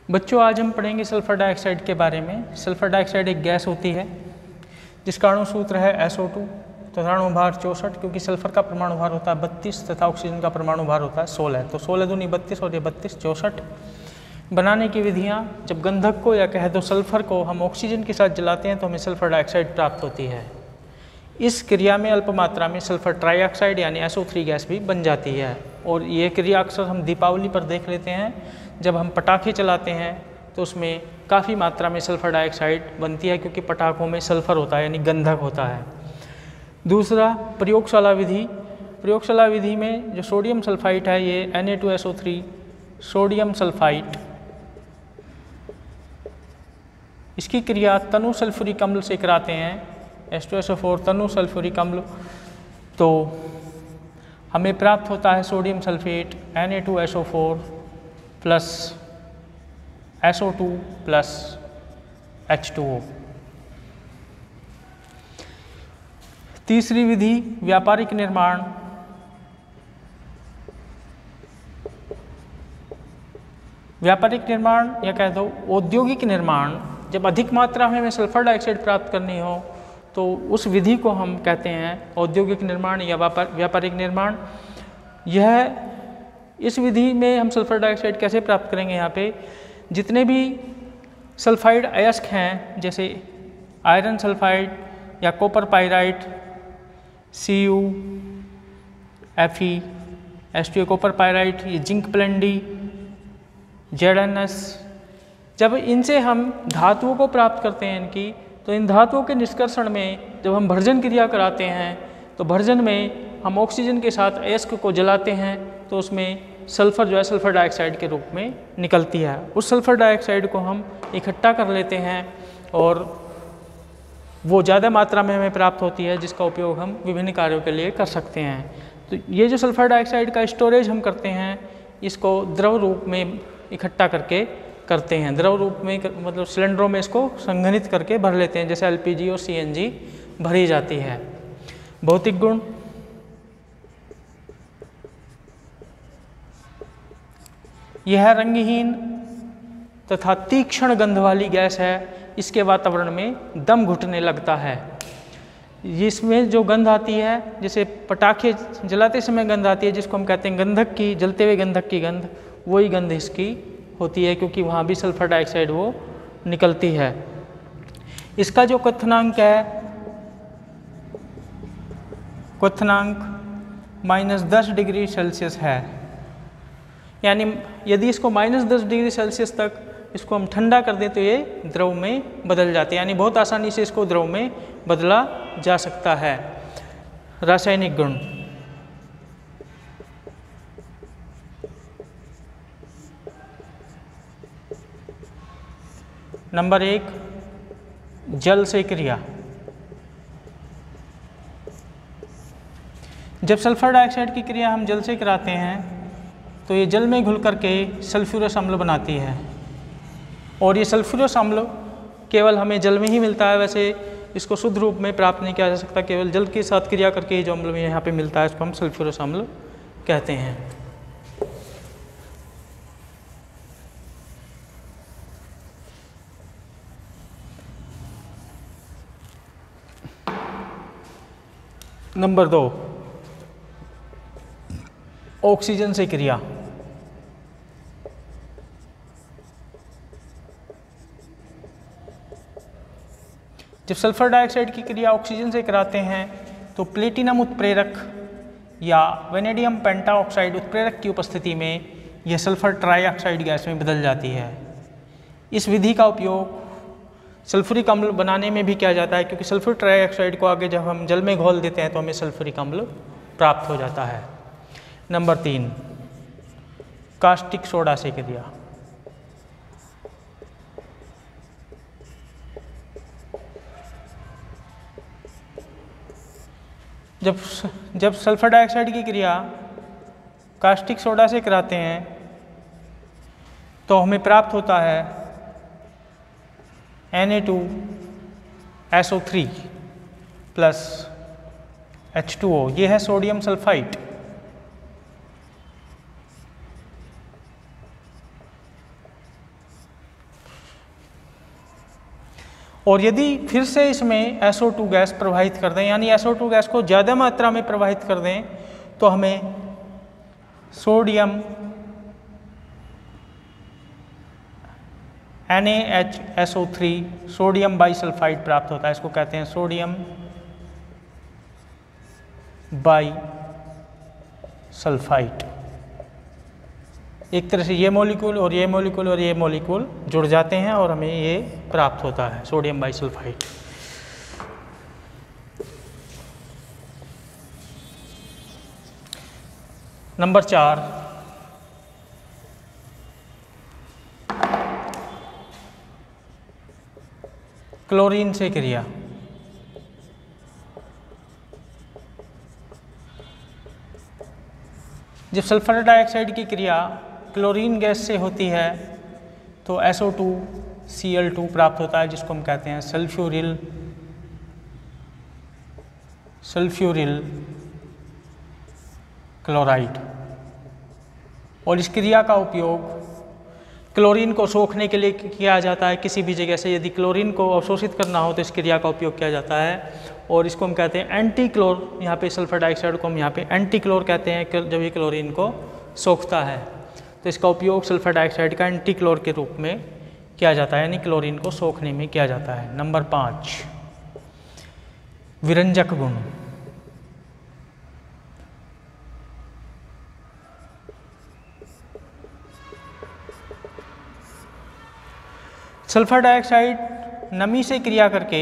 बच्चों, आज हम पढ़ेंगे सल्फर डाइऑक्साइड के बारे में। सल्फर डाइऑक्साइड एक गैस होती है जिसका अणु सूत्र है SO2 तथा अणु भार 64, क्योंकि सल्फर का परमाणु भार होता है 32 तथा ऑक्सीजन का परमाणु भार होता है 16। तो 16 दूनी 32 और ये 32 64। बनाने की विधियाँ, जब गंधक को या कह दो सल्फर को हम ऑक्सीजन के साथ जलाते हैं तो हमें सल्फर डाइऑक्साइड प्राप्त होती है। इस क्रिया में अल्प मात्रा में सल्फर ट्राइऑक्साइड यानी SO3 गैस भी बन जाती है। और ये क्रिया अक्सर हम दीपावली पर देख लेते हैं, जब हम पटाखे चलाते हैं तो उसमें काफ़ी मात्रा में सल्फर डाइऑक्साइड बनती है, क्योंकि पटाखों में सल्फर होता है यानी गंधक होता है। दूसरा, प्रयोगशाला विधि। प्रयोगशाला विधि में जो सोडियम सल्फाइड है, ये Na2SO3 सोडियम सल्फाइड, इसकी क्रिया तनु सल्फ्यूरिक अम्ल से कराते हैं, H2SO4 तनु सल्फ्यूरिक अम्ल। तो हमें प्राप्त होता है sodium sulphate Na2SO4 plus SO2 plus H2O। तीसरी विधि, व्यापारिक निर्माण। व्यापारिक निर्माण या कह दो औद्योगिक निर्माण। जब अधिक मात्रा में हमें सल्फर डाइऑक्साइड प्राप्त करनी हो तो उस विधि को हम कहते हैं औद्योगिक निर्माण या व्यापारिक निर्माण। इस विधि में हम सल्फर डाइऑक्साइड कैसे प्राप्त करेंगे? यहाँ पे जितने भी सल्फाइड अयस्क हैं, जैसे आयरन सल्फाइड या copper pyrite, Cu, Fe, H2O copper pyrite, ये जिंक प्लेंडी, ZnS, जब इनसे हम धातुओं को प्राप्त करते हैं इनकी, तो इन धातुओं के निष्कर्षण में जब हम भर्जन क्रिया कराते हैं तो भर्जन में हम ऑक्सीजन के साथ अयस्क को जलाते हैं तो उसमें सल्फर जो है सल्फर डाइऑक्साइड के रूप में निकलती है। उस सल्फर डाइऑक्साइड को हम इकट्ठा कर लेते हैं और वो ज़्यादा मात्रा में हमें प्राप्त होती है, जिसका उपयोग हम विभिन्न कार्यों के लिए कर सकते हैं। तो ये जो सल्फर डाइऑक्साइड का स्टोरेज हम करते हैं, इसको द्रव रूप में इकट्ठा करके करते हैं। द्रव रूप में मतलब सिलेंडरों में इसको संघनित करके भर लेते हैं, जैसे LPG और CNG भरी जाती है। भौतिक गुण, यह रंगहीन तथा तीक्ष्ण गंध वाली गैस है। इसके वातावरण में दम घुटने लगता है। इसमें जो गंध आती है, जैसे पटाखे जलाते समय गंध आती है, जिसको हम कहते हैं गंधक की, जलते हुए गंधक की गंध, वही गंध इसकी होती है, क्योंकि वहाँ भी सल्फर डाइऑक्साइड वो निकलती है। इसका जो क्वथनांक है, क्वथनांक -10 डिग्री सेल्सियस है। यानी यदि इसको -10 डिग्री सेल्सियस तक इसको हम ठंडा कर दें तो ये द्रव में बदल जाते हैं, यानी बहुत आसानी से इसको द्रव में बदला जा सकता है। रासायनिक गुण, नंबर 1, जल से क्रिया। जब सल्फर डाइऑक्साइड की क्रिया हम जल से कराते हैं तो ये जल में घुल करके सल्फ्यूरस अम्ल बनाती है, और ये सल्फ्यूरस अम्ल केवल हमें जल में ही मिलता है। वैसे इसको शुद्ध रूप में प्राप्त नहीं किया जा सकता, केवल जल के साथ क्रिया करके जो अम्ल यहाँ पे मिलता है इसको हम सल्फ्यूरस अम्ल कहते हैं। नंबर 2, ऑक्सीजन से क्रिया। जब सल्फर डाइऑक्साइड की क्रिया ऑक्सीजन से कराते हैं तो प्लेटिनम उत्प्रेरक या वेनेडियम पेंटाऑक्साइड उत्प्रेरक की उपस्थिति में यह सल्फर ट्राइऑक्साइड गैस में बदल जाती है। इस विधि का उपयोग सल्फ्यूरिक अम्ल बनाने में भी किया जाता है, क्योंकि सल्फर ट्राइऑक्साइड को आगे जब हम जल में घोल देते हैं तो हमें सल्फ्यूरिक अम्ल प्राप्त हो जाता है। नंबर 3, कास्टिक सोडा से क्रिया। जब सल्फर डाइऑक्साइड की क्रिया कास्टिक सोडा से कराते हैं तो हमें प्राप्त होता है Na2SO3 प्लस H2O। ये है सोडियम सल्फाइड। और यदि फिर से इसमें SO2 गैस प्रवाहित कर दें, यानी SO2 गैस को ज़्यादा मात्रा में प्रवाहित कर दें, तो हमें सोडियम NaHSO3 सोडियम बाईसल्फाइड प्राप्त होता है। इसको कहते हैं सोडियम बाईसल्फाइड। एक तरह से ये मॉलिक्यूल और ये मॉलिक्यूल और ये मॉलिक्यूल जुड़ जाते हैं और हमें ये प्राप्त होता है सोडियम बाईसल्फाइड। नंबर 4, क्लोरीन से क्रिया। जब सल्फर डाइऑक्साइड की क्रिया क्लोरीन गैस से होती है तो SO2Cl2 प्राप्त होता है, जिसको हम कहते हैं सल्फ्यूरिल क्लोराइड। और इस क्रिया का उपयोग क्लोरीन को सोखने के लिए किया जाता है। किसी भी जगह से यदि क्लोरीन को अवशोषित करना हो तो इस क्रिया का उपयोग किया जाता है, और इसको हम कहते हैं एंटी क्लोर। यहाँ पे सल्फर डाइऑक्साइड को हम यहाँ पे एंटी क्लोर कहते हैं जब ये क्लोरीन को सोखता है, तो इसका उपयोग सल्फर डाइऑक्साइड का एंटी क्लोर के रूप में किया जाता है, यानी क्लोरीन को सोखने में किया जाता है। नंबर 5, विरंजक गुण। सल्फर डाइऑक्साइड नमी से क्रिया करके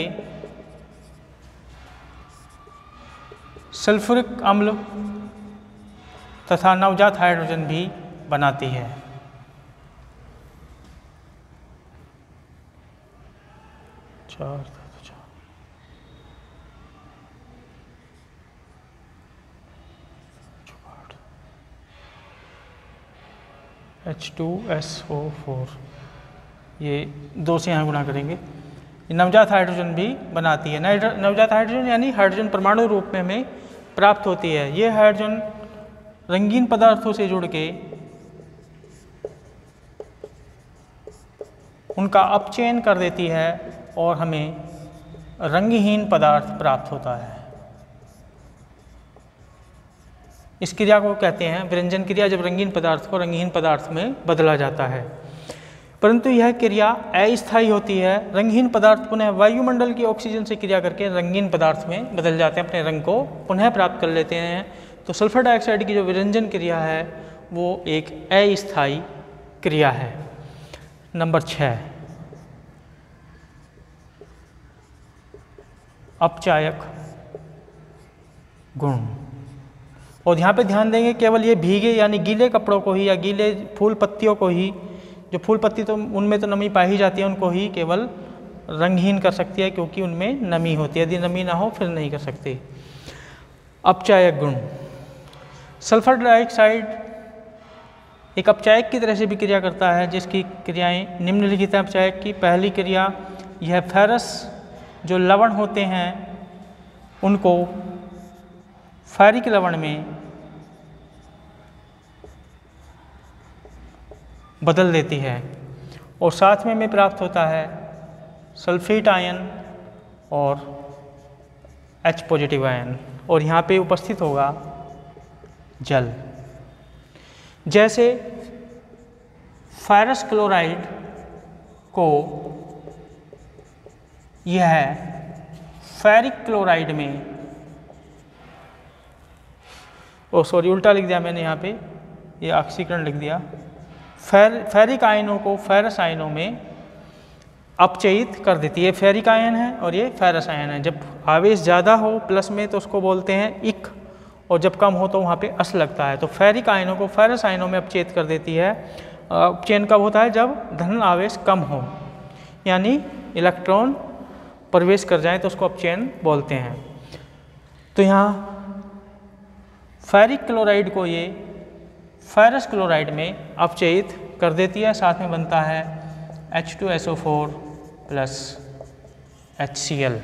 सल्फ्यूरिक अम्ल तथा नवजात हाइड्रोजन भी बनाती है। H2SO4, ये 2 से यहाँ गुणा करेंगे, नवजात हाइड्रोजन भी बनाती है। नवजात हाइड्रोजन यानी हाइड्रोजन परमाणु रूप में हमें प्राप्त होती है। ये हाइड्रोजन रंगीन पदार्थों से जुड़ के उनका अपचयन कर देती है और हमें रंगहीन पदार्थ प्राप्त होता है। इस क्रिया को कहते हैं विरंजन क्रिया, जब रंगीन पदार्थ को रंगहीन पदार्थ में बदला जाता है। परंतु यह क्रिया अस्थायी होती है। रंगहीन पदार्थ पुनः वायुमंडल की ऑक्सीजन से क्रिया करके रंगीन पदार्थ में बदल जाते हैं, अपने रंग को पुनः प्राप्त कर लेते हैं। तो सल्फर डाइऑक्साइड की जो विरंजन क्रिया है वो एक अस्थायी क्रिया है। नंबर 6, अपचायक गुण। और यहाँ पे ध्यान देंगे केवल ये भीगे यानी गीले कपड़ों को ही या गीले फूल पत्तियों को ही, जो फूल पत्ती तो उनमें तो नमी पाई जाती है, उनको ही केवल रंगहीन कर सकती है क्योंकि उनमें नमी होती है। यदि नमी ना हो फिर नहीं कर सकती। अपचायक गुण। सल्फर डाइऑक्साइड एक अपचायक की तरह से भी क्रिया करता है, जिसकी क्रियाएं निम्नलिखित हैं अपचायक की। पहली क्रिया, यह फेरस जो लवण होते हैं उनको फेरिक लवण में बदल देती है और साथ में हमें प्राप्त होता है सल्फेट आयन और H पॉजिटिव आयन, और यहाँ पे उपस्थित होगा जल। जैसे फेरस क्लोराइड को यह फेरिक क्लोराइड में, उल्टा लिख दिया मैंने, यहाँ पे ये ऑक्सीकरण लिख दिया। फेरिक आयनों को फेरस आयनों में अपचयित कर देती है। फेरिक आयन है और ये फेरस आयन है। जब आवेश ज़्यादा हो प्लस में तो उसको बोलते हैं इक, और जब कम हो तो वहाँ पे अस लगता है। तो फेरिक आयनों को फेरस आयनों में अपचयित कर देती है। अपचयन कब होता है? जब धन आवेश कम हो, यानी इलेक्ट्रॉन प्रवेश कर जाए तो उसको अपचयन बोलते हैं। तो यहाँ फेरिक क्लोराइड को ये फेरस क्लोराइड में अपचयित कर देती है। साथ में बनता है H2SO4 plus HCl।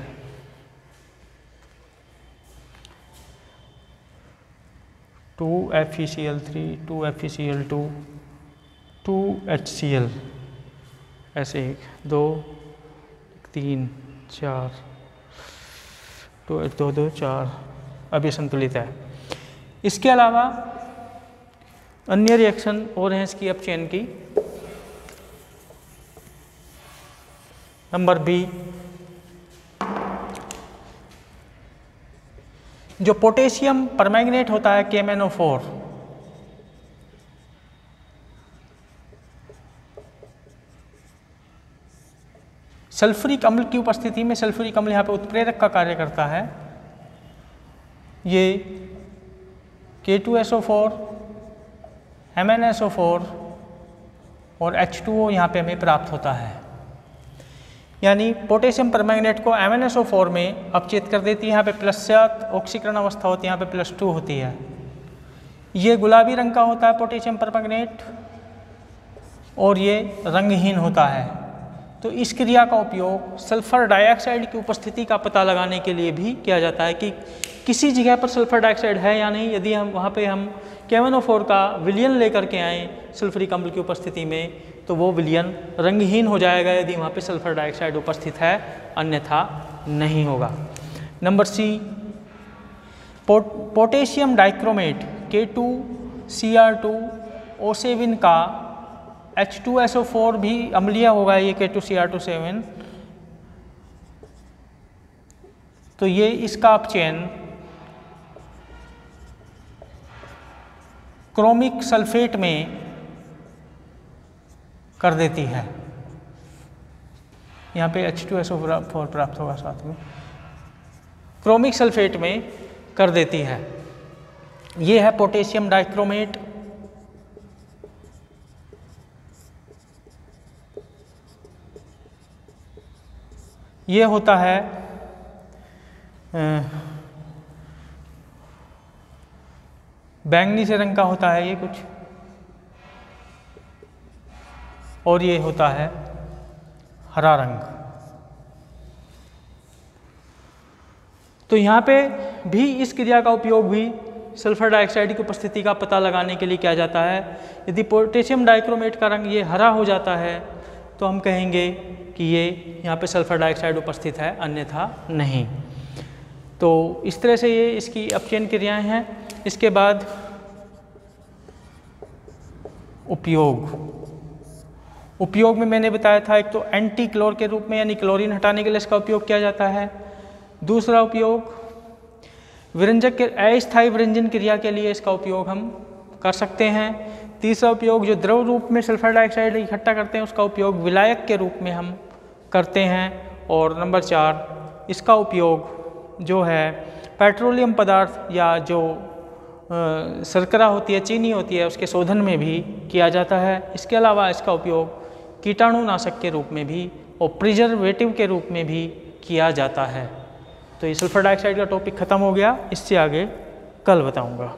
To FeCl3, 2 FeCl2, 2 HCl, ऐसे 1 2 3 4, 2 2 2 4, अब ये संतुलित है। इसके अलावा अन्य रिएक्शन और हैं इसकी अप चेन की। नंबर बी, जो पोटेशियम परमैंगनेट होता है KMnO4, सल्फ्यूरिक अम्ल की उपस्थिति में, सल्फ्यूरिक अम्ल यहाँ पे उत्प्रेरक का कार्य करता है। ये K2SO4, MnSO4 और H2O यहाँ पे हमें प्राप्त होता है। यानी पोटेशियम परमैंगनेट को MnSO4 में अपचेत कर देती है। यहाँ पे +7 ऑक्सीकरण अवस्था होती है, यहाँ पे +2 होती है। ये गुलाबी रंग का होता है पोटेशियम परमैंगनेट और ये रंगहीन होता है। तो इस क्रिया का उपयोग सल्फर डाइऑक्साइड की उपस्थिति का पता लगाने के लिए भी किया जाता है कि किसी जगह पर सल्फर डाइऑक्साइड है या नहीं। यदि हम वहाँ पे हम KMnO4 का विलयन लेकर के आएँ सल्फ्यूरिक अम्ल की उपस्थिति में, तो वो विलयन रंगहीन हो जाएगा यदि वहाँ पे सल्फर डाइऑक्साइड उपस्थित है, अन्यथा नहीं होगा। Number C, potassium dichromate K2Cr2O7 का H2SO4 भी अम्लीय होगा, ये K2Cr2O7। तो ये इसका अपचयन क्रोमिक सल्फेट में कर देती है। यहाँ पे H2SO4 प्राप्त होगा, साथ में क्रोमिक सल्फेट में कर देती है। ये है पोटेशियम डाइक्रोमेट। ये होता है बैंगनी से रंग का होता है ये कुछ, और ये होता है हरा रंग। तो यहाँ पे भी इस क्रिया का उपयोग भी सल्फर डाइऑक्साइड की उपस्थिति का पता लगाने के लिए किया जाता है। यदि पोटेशियम डाइक्रोमेट का रंग ये हरा हो जाता है तो हम कहेंगे कि ये यहाँ पे सल्फर डाइऑक्साइड उपस्थित है, अन्यथा नहीं। तो इस तरह से ये इसकी अपचयन क्रियाएं हैं। इसके बाद उपयोग में मैंने बताया था, एक तो एंटी क्लोर के रूप में, यानी क्लोरीन हटाने के लिए इसका उपयोग किया जाता है। दूसरा उपयोग विरंजक के अस्थायी विरंजन क्रिया के लिए इसका उपयोग हम कर सकते हैं। तीसरा उपयोग जो द्रव रूप में सल्फर डाइऑक्साइड इकट्ठा करते हैं उसका उपयोग विलायक के रूप में हम करते हैं। और नंबर 4, इसका उपयोग जो है पेट्रोलियम पदार्थ या जो शर्करा होती है, चीनी होती है, उसके शोधन में भी किया जाता है। इसके अलावा इसका उपयोग कीटाणुनाशक के रूप में भी और प्रिजर्वेटिव के रूप में भी किया जाता है। तो ये सल्फर डाइऑक्साइड का टॉपिक ख़त्म हो गया, इससे आगे कल बताऊंगा।